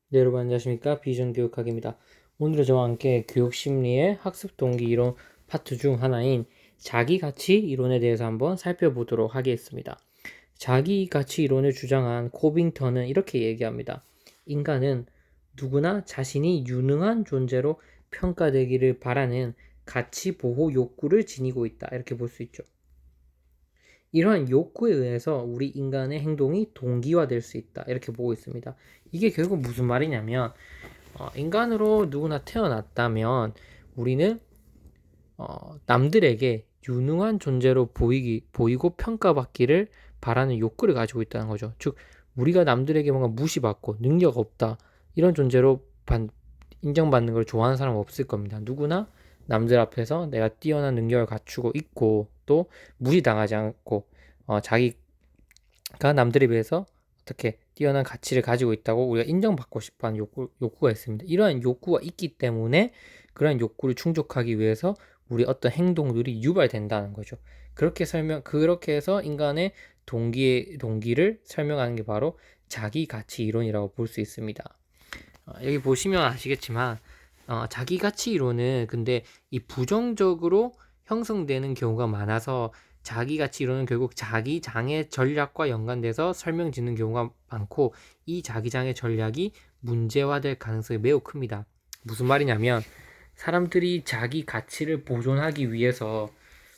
네, 여러분 안녕하십니까? 비전교육학입니다. 오늘은 저와 함께 교육심리의 학습 동기 이론 파트 중 하나인 자기가치 이론에 대해서 한번 살펴보도록 하겠습니다. 자기가치 이론을 주장한 코빙턴은 이렇게 얘기합니다. 인간은 누구나 자신이 유능한 존재로 평가되기를 바라는 가치 보호 욕구를 지니고 있다. 이렇게 볼 수 있죠. 이러한 욕구에 의해서 우리 인간의 행동이 동기화될 수 있다. 이렇게 보고 있습니다. 이게 결국 무슨 말이냐면 인간으로 누구나 태어났다면 우리는 남들에게 유능한 존재로 보이고 평가받기를 바라는 욕구를 가지고 있다는 거죠. 즉, 우리가 남들에게 뭔가 무시받고 능력 없다 이런 존재로 인정받는 걸 좋아하는 사람은 없을 겁니다. 누구나 남들 앞에서 내가 뛰어난 능력을 갖추고 있고 또 무시당하지 않고 자기가 남들에 비해서 어떻게 뛰어난 가치를 가지고 있다고 우리가 인정받고 싶어하는 욕구가 있습니다. 이러한 욕구가 있기 때문에 그러한 욕구를 충족하기 위해서 우리 어떤 행동들이 유발된다는 거죠. 그렇게 해서 인간의 동기를 설명하는 게 바로 자기 가치 이론이라고 볼 수 있습니다. 여기 보시면 아시겠지만 자기 가치 이론은 근데 이 부정적으로 형성되는 경우가 많아서 자기 가치 이론은 결국 자기 장애 전략과 연관돼서 설명짓는 경우가 많고 이 자기 장애 전략이 문제화될 가능성이 매우 큽니다. 무슨 말이냐면 사람들이 자기 가치를 보존하기 위해서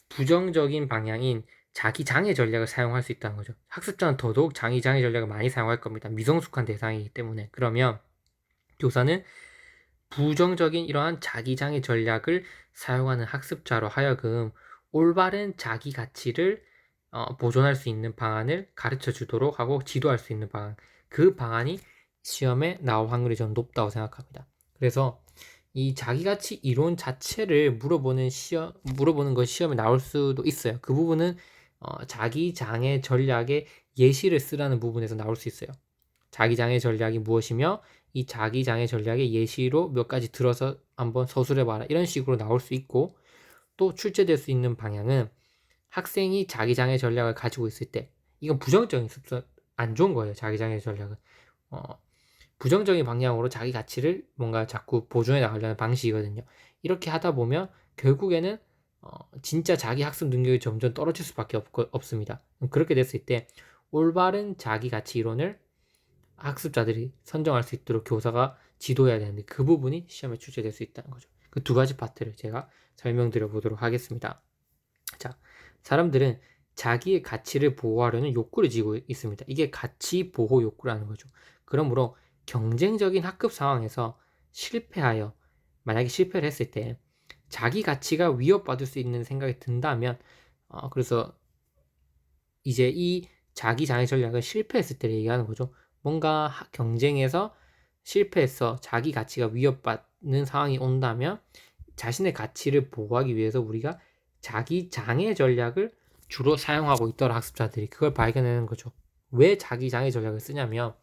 부정적인 방향인 자기 장애 전략을 사용할 수 있다는 거죠. 학습자는 더더욱 자기 장애 전략을 많이 사용할 겁니다. 미성숙한 대상이기 때문에. 그러면 교사는 부정적인 이러한 자기 장애 전략을 사용하는 학습자로 하여금 올바른 자기 가치를 보존할 수 있는 방안을 가르쳐 주도록 하고 지도할 수 있는 방안, 그 방안이 시험에 나올 확률이 좀 높다고 생각합니다. 그래서 이 자기가치 이론 자체를 물어보는 것 시험에 나올 수도 있어요. 그 부분은 자기 장애 전략의 예시를 쓰라는 부분에서 나올 수 있어요. 자기 장애 전략이 무엇이며 이 자기 장애 전략의 예시로 몇 가지 들어서 한번 서술해봐라 이런 식으로 나올 수 있고 또 출제될 수 있는 방향은 학생이 자기 장애 전략을 가지고 있을 때 이건 부정적인 습관 안 좋은 거예요. 자기 장애 전략은 부정적인 방향으로 자기 가치를 뭔가 자꾸 보존해 나가려는 방식이거든요. 이렇게 하다 보면 결국에는 진짜 자기 학습 능력이 점점 떨어질 수밖에 없습니다. 그렇게 됐을 때 올바른 자기 가치 이론을 학습자들이 선정할 수 있도록 교사가 지도해야 되는데 그 부분이 시험에 출제될 수 있다는 거죠. 그 두 가지 파트를 제가 설명드려 보도록 하겠습니다. 자, 사람들은 자기의 가치를 보호하려는 욕구를 지고 있습니다. 이게 가치 보호 욕구라는 거죠. 그러므로 경쟁적인 학급 상황에서 만약에 실패를 했을 때 자기 가치가 위협받을 수 있는 생각이 든다면 그래서 이제 이 자기 장애 전략은 실패했을 때를 얘기하는 거죠. 뭔가 경쟁에서 실패해서 자기 가치가 위협받는 상황이 온다면 자신의 가치를 보호하기 위해서 우리가 자기 장애 전략을 주로 사용하고 있더라 학습자들이 그걸 발견하는 거죠. 왜 자기 장애 전략을 쓰냐면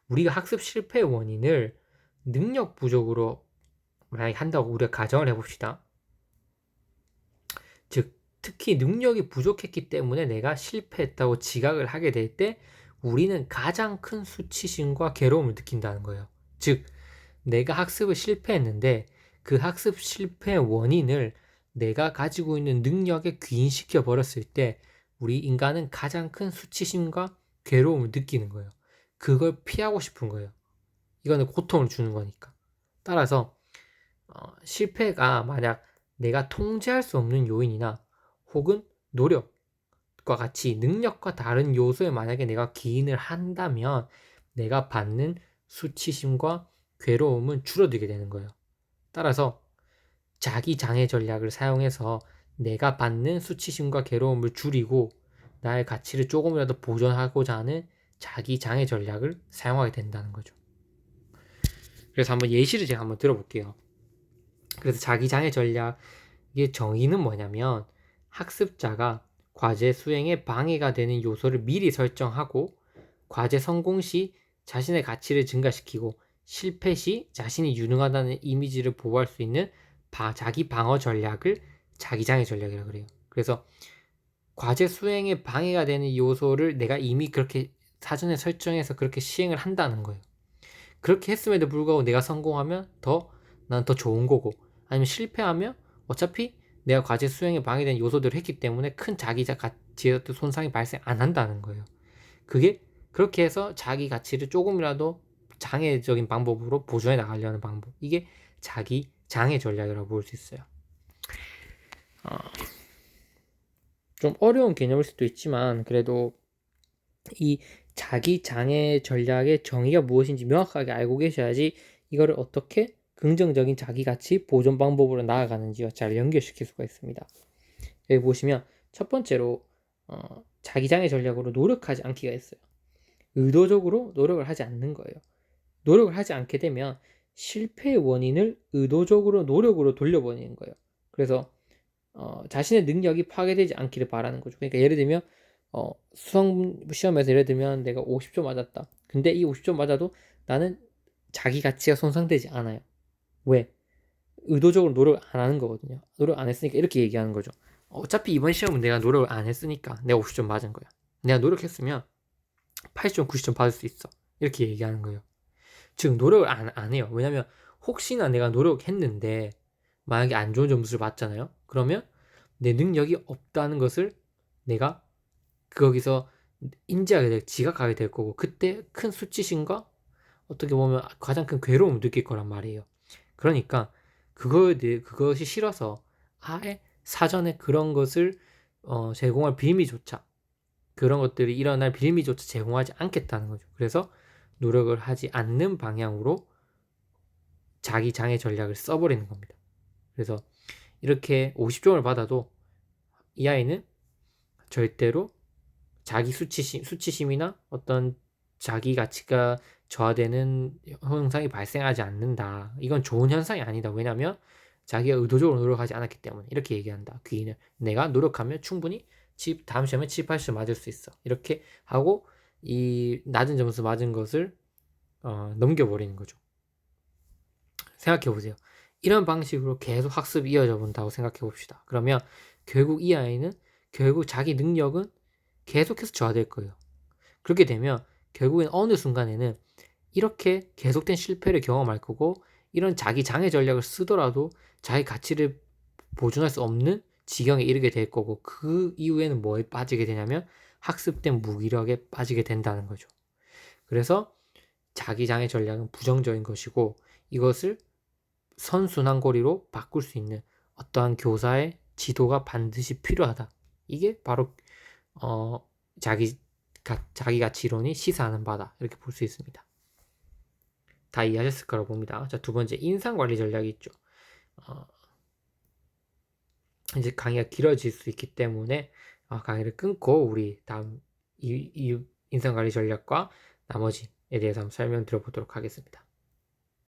우리가 학습 실패의 원인을 능력 부족으로 만약에 한다고 우리가 가정을 해봅시다. 즉 특히 능력이 부족했기 때문에 내가 실패했다고 지각을 하게 될 때 우리는 가장 큰 수치심과 괴로움을 느낀다는 거예요. 즉 내가 학습을 실패했는데 그 학습 실패의 원인을 내가 가지고 있는 능력에 귀인시켜 버렸을 때 우리 인간은 가장 큰 수치심과 괴로움을 느끼는 거예요. 그걸 피하고 싶은 거예요. 이거는 고통을 주는 거니까. 따라서 실패가 만약 내가 통제할 수 없는 요인이나 혹은 노력과 같이 능력과 다른 요소에 만약에 내가 기인을 한다면 내가 받는 수치심과 괴로움은 줄어들게 되는 거예요. 따라서 자기 장애 전략을 사용해서 내가 받는 수치심과 괴로움을 줄이고 나의 가치를 조금이라도 보존하고자 하는 자기 장애 전략을 사용하게 된다는 거죠. 그래서 한번 예시를 제가 한번 들어볼게요. 그래서 자기 장애 전략의 정의는 뭐냐면 학습자가 과제 수행에 방해가 되는 요소를 미리 설정하고 과제 성공 시 자신의 가치를 증가시키고 실패 시 자신이 유능하다는 이미지를 보호할 수 있는 자기 방어 전략을 자기 장애 전략이라고 그래요. 그래서 과제 수행에 방해가 되는 요소를 내가 이미 그렇게 사전에 설정해서 그렇게 시행을 한다는 거예요. 그렇게 했음에도 불구하고 내가 성공하면 난 더 좋은 거고, 아니면 실패하면 어차피 내가 과제 수행에 방해된 요소들을 했기 때문에 큰 자기 가치에 어떤 손상이 발생 안 한다는 거예요. 그게 그렇게 해서 자기 가치를 조금이라도 장애적인 방법으로 보존해 나가려는 방법. 이게 자기 장애 전략이라고 볼 수 있어요. 좀 어려운 개념일 수도 있지만 그래도 이 자기 장애 전략의 정의가 무엇인지 명확하게 알고 계셔야지 이거를 어떻게 긍정적인 자기 가치 보존 방법으로 나아가는지와 잘 연결시킬 수가 있습니다. 여기 보시면 첫 번째로 자기 장애 전략으로 노력하지 않기가 있어요. 의도적으로 노력을 하지 않는 거예요. 노력을 하지 않게 되면 실패의 원인을 의도적으로 노력으로 돌려버리는 거예요. 그래서 자신의 능력이 파괴되지 않기를 바라는 거죠. 그러니까 예를 들면 수험 시험에서 예를 들면 내가 50점 맞았다. 근데 이 50점 맞아도 나는 자기 가치가 손상되지 않아요. 왜? 의도적으로 노력을 안 하는 거거든요. 노력 안 했으니까 이렇게 얘기하는 거죠. 어차피 이번 시험은 내가 노력을 안 했으니까 내가 50점 맞은 거야. 내가 노력했으면 80점, 90점 받을 수 있어. 이렇게 얘기하는 거예요. 즉 노력을 안 해요. 왜냐면 혹시나 내가 노력했는데 만약에 안 좋은 점수를 받잖아요. 그러면 내 능력이 없다는 것을 내가 거기서 인지하게 될, 지각하게 될 거고, 그때 큰 수치심과 어떻게 보면 가장 큰 괴로움을 느낄 거란 말이에요. 그러니까 그것이 싫어서 아예 사전에 그런 것을 제공할 빌미조차, 그런 것들이 일어날 빌미조차 제공하지 않겠다는 거죠. 그래서 노력을 하지 않는 방향으로 자기 장애 전략을 써버리는 겁니다. 그래서 이렇게 50점을 받아도 이 아이는 절대로 자기 수치심이나 어떤 자기 가치가 저하되는 현상이 발생하지 않는다. 이건 좋은 현상이 아니다. 왜냐하면 자기가 의도적으로 노력하지 않았기 때문에. 이렇게 얘기한다. 귀인은 내가 노력하면 충분히 다음 시험에 7, 80점 맞을 수 있어. 이렇게 하고 이 낮은 점수 맞은 것을 넘겨버리는 거죠. 생각해 보세요. 이런 방식으로 계속 학습이 이어져 본다고 생각해 봅시다. 그러면 결국 이 아이는 결국 자기 능력은 계속해서 저하될 거예요. 그렇게 되면 결국엔 어느 순간에는 이렇게 계속된 실패를 경험할 거고, 이런 자기 장애 전략을 쓰더라도 자기 가치를 보존할 수 없는 지경에 이르게 될 거고, 그 이후에는 뭐에 빠지게 되냐면 학습된 무기력에 빠지게 된다는 거죠. 그래서 자기 장애 전략은 부정적인 것이고, 이것을 선순환고리로 바꿀 수 있는 어떠한 교사의 지도가 반드시 필요하다. 이게 바로 자기 가치론이 시사하는 바다, 이렇게 볼 수 있습니다. 다 이해하셨을 거라고 봅니다. 자, 두 번째 인상관리 전략이 있죠. 이제 강의가 길어질 수 있기 때문에 강의를 끊고 우리 다음 이 인상관리 전략과 나머지에 대해서 한번 설명 드려보도록 하겠습니다.